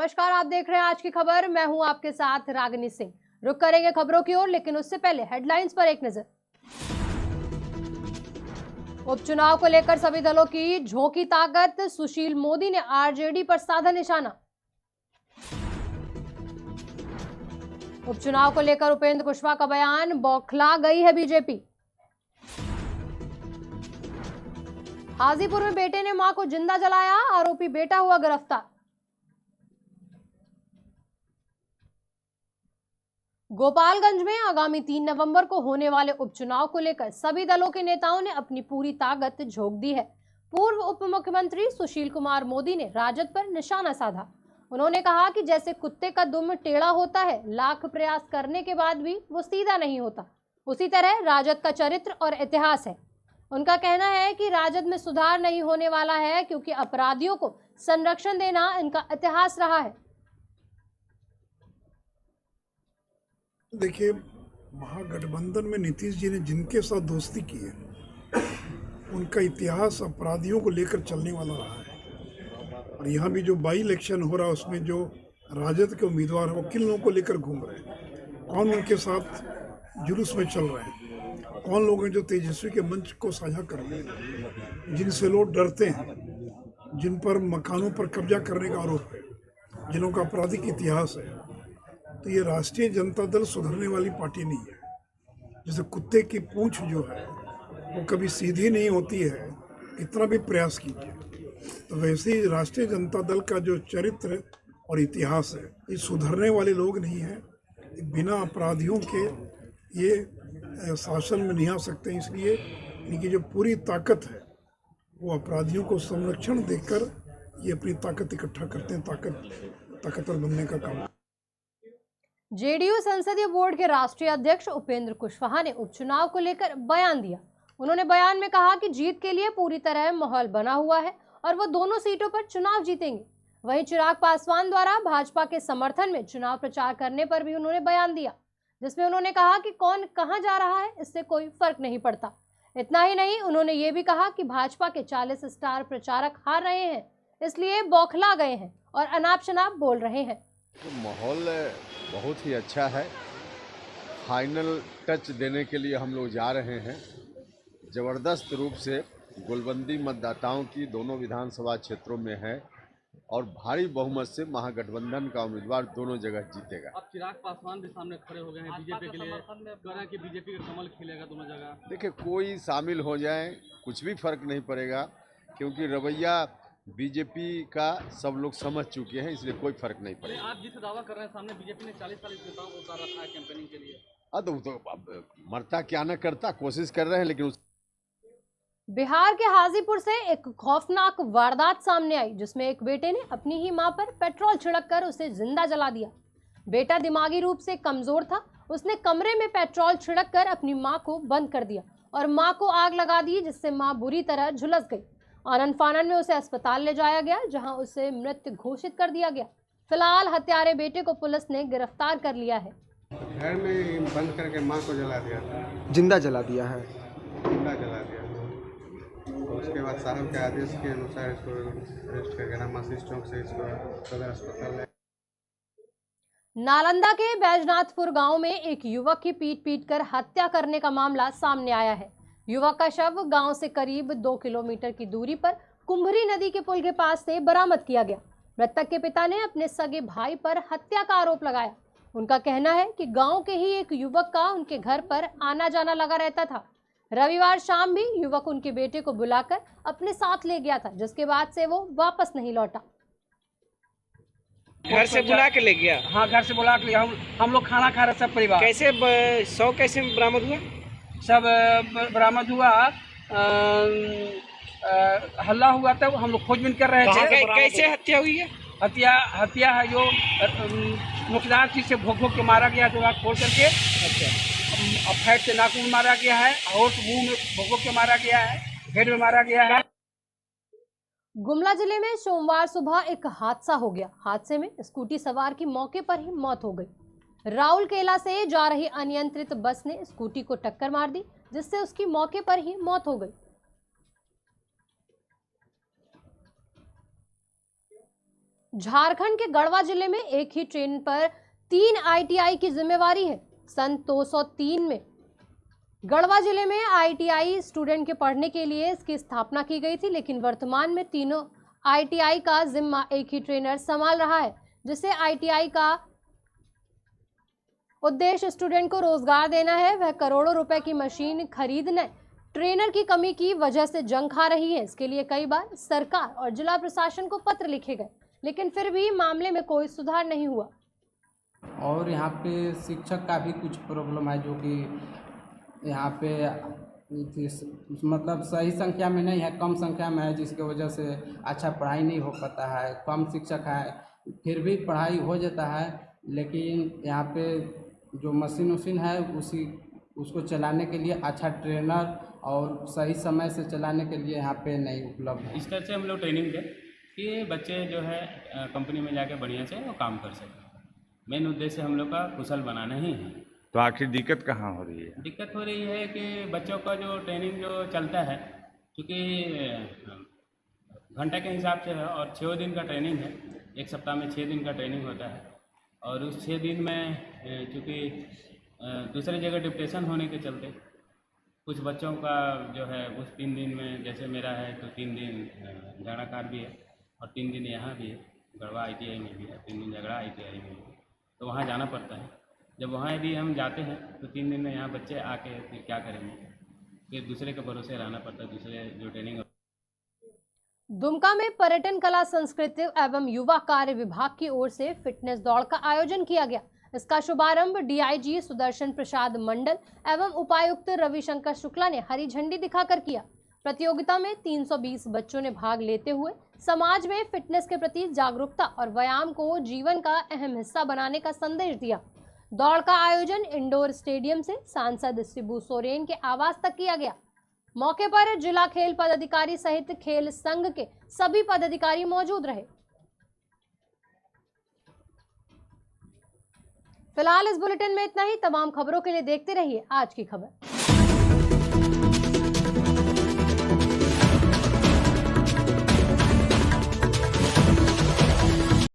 नमस्कार, आप देख रहे हैं आज की खबर। मैं हूं आपके साथ रागिनी सिंह। रुक करेंगे खबरों की ओर, लेकिन उससे पहले हेडलाइंस पर एक नजर। उपचुनाव को लेकर सभी दलों की झोंकी ताकत, सुशील मोदी ने आरजेडी पर साधा निशाना। उपचुनाव को लेकर उपेंद्र कुशवाहा का बयान, बौखला गई है बीजेपी। हाजीपुर में बेटे ने मां को जिंदा जलाया, आरोपी बेटा हुआ गिरफ्तार। गोपालगंज में आगामी 3 नवंबर को होने वाले उपचुनाव को लेकर सभी दलों के नेताओं ने अपनी पूरी ताकत झोंक दी है। पूर्व उप मुख्यमंत्री सुशील कुमार मोदी ने राजद पर निशाना साधा। उन्होंने कहा कि जैसे कुत्ते का दुम टेढ़ा होता है, लाख प्रयास करने के बाद भी वो सीधा नहीं होता, उसी तरह राजद का चरित्र और इतिहास है। उनका कहना है कि राजद में सुधार नहीं होने वाला है, क्योंकि अपराधियों को संरक्षण देना इनका इतिहास रहा है। देखिए, महागठबंधन में नीतीश जी ने जिनके साथ दोस्ती की है, उनका इतिहास अपराधियों को लेकर चलने वाला रहा है। और यहाँ भी जो बाई इलेक्शन हो रहा है, उसमें जो राजद के उम्मीदवार हैं वो किन लोगों को लेकर घूम रहे हैं, कौन उनके साथ जुलूस में चल रहे हैं, कौन लोग हैं जो तेजस्वी के मंच को साझा कर रहे हैं, जिनसे लोग डरते हैं, जिन पर मकानों पर कब्जा करने का आरोप है, जिनों का आपराधिक इतिहास है। तो ये राष्ट्रीय जनता दल सुधरने वाली पार्टी नहीं है। जैसे कुत्ते की पूंछ जो है वो कभी सीधी नहीं होती है, कितना भी प्रयास कीजिए, तो वैसे ही राष्ट्रीय जनता दल का जो चरित्र और इतिहास है, ये सुधरने वाले लोग नहीं हैं। बिना अपराधियों के ये शासन में नहीं आ सकते। इसलिए इनकी जो पूरी ताकत है वो अपराधियों को संरक्षण देकर ये अपनी ताकत इकट्ठा करते हैं, ताकतवर बनने का काम। जेडीयू संसदीय बोर्ड के राष्ट्रीय अध्यक्ष उपेंद्र कुशवाहा ने उपचुनाव को लेकर बयान दिया। उन्होंने बयान में कहा कि जीत के लिए पूरी तरह माहौल बना हुआ है और वो दोनों सीटों पर चुनाव जीतेंगे। वहीं चिराग पासवान द्वारा भाजपा के समर्थन में चुनाव प्रचार करने पर भी उन्होंने बयान दिया, जिसमें उन्होंने कहा कि कौन कहां जा रहा है इससे कोई फर्क नहीं पड़ता। इतना ही नहीं, उन्होंने ये भी कहा कि भाजपा के 40 स्टार प्रचारक हार रहे हैं, इसलिए बौखला गए हैं और अनाप शनाप बोल रहे हैं। माहौल बहुत ही अच्छा है। फाइनल टच देने के लिए हम लोग जा रहे हैं। ज़बरदस्त रूप से गोलबंदी मतदाताओं की दोनों विधानसभा क्षेत्रों में है और भारी बहुमत से महागठबंधन का उम्मीदवार दोनों जगह जीतेगा। अब चिराग पासवान भी सामने खड़े हो गए हैं बीजेपी के लिए, कह रहे हैं कि बीजेपी का कमल खिलेगा दोनों जगह। देखिए, कोई शामिल हो जाए कुछ भी फर्क नहीं पड़ेगा, क्योंकि रवैया बीजेपी का सब लोग समझ चुके हैं, इसलिए कोई फर्क नहीं पड़ेगा। आप जिस दावा कर रहे हैं, सामने बीजेपी ने 40 नेताओं को उतार रखा है कैंपेनिंग के लिए। तो अब मरता क्या न करता, कोशिश कर रहे हैं, लेकिन बिहार के हाजीपुर से एक खौफनाक वारदात सामने आई, जिसमें एक बेटे ने अपनी ही मां पर पेट्रोल छिड़ककर उसे जिंदा जला दिया। बेटा दिमागी रूप से कमजोर था। उसने कमरे में पेट्रोल छिड़ककर अपनी मां को बंद कर दिया और मां को आग लगा दी, जिससे मां बुरी तरह झुलस गई। आनन फानन में उसे अस्पताल ले जाया गया, जहां उसे मृत घोषित कर दिया गया। फिलहाल हत्यारे बेटे को पुलिस ने गिरफ्तार कर लिया है। घर में बंद करके मां को जला दिया था, जिंदा जला दिया है। जिंदा जला दिया था। उसके बाद साहब के आदेश के अनुसार इसको अरेस्ट करके रामाशीष चौक से इसको सदर अस्पताल ले। नालंदा के बैजनाथपुर गांव में एक युवक की पीट कर हत्या करने का मामला सामने आया है। युवक का शव गांव से करीब 2 किलोमीटर की दूरी पर कुंभरी नदी के पुल के पास से बरामद किया गया। मृतक के पिता ने अपने सगे भाई पर हत्या का आरोप लगाया। उनका कहना है कि गांव के ही एक युवक का उनके घर पर आना जाना लगा रहता था। रविवार शाम भी युवक उनके बेटे को बुलाकर अपने साथ ले गया था, जिसके बाद से वो वापस नहीं लौटा। घर से बुला के ले गया? हाँ, घर से बुला के ले। हम लोग खाना खा रहे सब परिवार। कैसे शव कैसे बरामद हुआ? सब बरामद हुआ। हल्ला हुआ तब हम लोग खोजबीन कर रहे थे। कैसे हत्या हुई है? हत्या है जो नुकसान चीज से भोग के मारा गया, जो आँख खोल करके। अच्छा। फैट से नाक में मारा गया है और मुंह में भोग के मारा गया है, हेड में मारा गया है। गुमला जिले में सोमवार सुबह एक हादसा हो गया। हादसे में स्कूटी सवार की मौके पर ही मौत हो गई। राउरकेला से जा रही अनियंत्रित बस ने स्कूटी को टक्कर मार दी, जिससे उसकी मौके पर ही मौत हो गई। झारखंड के गढ़वा जिले में एक ही ट्रेन पर 3 ITI की जिम्मेवारी है। सन 203 में गढ़वा जिले में ITI स्टूडेंट के पढ़ने के लिए इसकी स्थापना की गई थी, लेकिन वर्तमान में तीनों ITI का जिम्मा एक ही ट्रेनर संभाल रहा है, जिससे ITI का उद्देश्य स्टूडेंट को रोजगार देना है। वह करोड़ों रुपए की मशीन खरीदने ट्रेनर की कमी की वजह से जंग खा रही है। इसके लिए कई बार सरकार और जिला प्रशासन को पत्र लिखे गए, लेकिन फिर भी मामले में कोई सुधार नहीं हुआ। और यहाँ पे शिक्षक का भी कुछ प्रॉब्लम है, जो कि यहाँ पे मतलब सही संख्या में नहीं है, कम संख्या में है, जिसकी वजह से अच्छा पढ़ाई नहीं हो पाता है। कम शिक्षक है, फिर भी पढ़ाई हो जाता है, लेकिन यहाँ पे जो मशीन है उसको चलाने के लिए अच्छा ट्रेनर और सही समय से चलाने के लिए यहाँ पे नहीं उपलब्ध है। इस तरह से हम लोग ट्रेनिंग दें कि बच्चे जो है कंपनी में जाके बढ़िया से वो काम कर सकें। मेन उद्देश्य हम लोग का कुशल बनाना ही है। तो आखिर दिक्कत कहाँ हो रही है? दिक्कत हो रही है कि बच्चों का जो ट्रेनिंग जो चलता है, क्योंकि घंटे के हिसाब से है और 6 दिन का ट्रेनिंग है। एक सप्ताह में 6 दिन का ट्रेनिंग होता है और उस 6 दिन में चूँकि दूसरे जगह डिप्टेशन होने के चलते कुछ बच्चों का जो है उस 3 दिन में, जैसे मेरा है तो 3 दिन झगड़ाकार भी है और 3 दिन यहाँ भी है, गढ़वा ITI में भी है, 3 दिन झगड़ा ITI में भी, तो वहाँ जाना पड़ता है। जब वहाँ यदि हम जाते हैं तो 3 दिन में यहाँ बच्चे आके फिर क्या करेंगे, फिर दूसरे के भरोसे रहना पड़ता है, दूसरे जो ट्रेनिंग। दुमका में पर्यटन कला संस्कृति एवं युवा कार्य विभाग की ओर से फिटनेस दौड़ का आयोजन किया गया। इसका शुभारंभ DIG सुदर्शन प्रसाद मंडल एवं उपायुक्त रविशंकर शुक्ला ने हरी झंडी दिखाकर किया। प्रतियोगिता में 320 बच्चों ने भाग लेते हुए समाज में फिटनेस के प्रति जागरूकता और व्यायाम को जीवन का अहम हिस्सा बनाने का संदेश दिया। दौड़ का आयोजन इंडोर स्टेडियम से सांसद शिबू सोरेन के आवास तक किया गया। मौके पर जिला खेल पदाधिकारी सहित खेल संघ के सभी पदाधिकारी मौजूद रहे। फिलहाल इस बुलेटिन में इतना ही। तमाम खबरों के लिए देखते रहिए आज की खबर।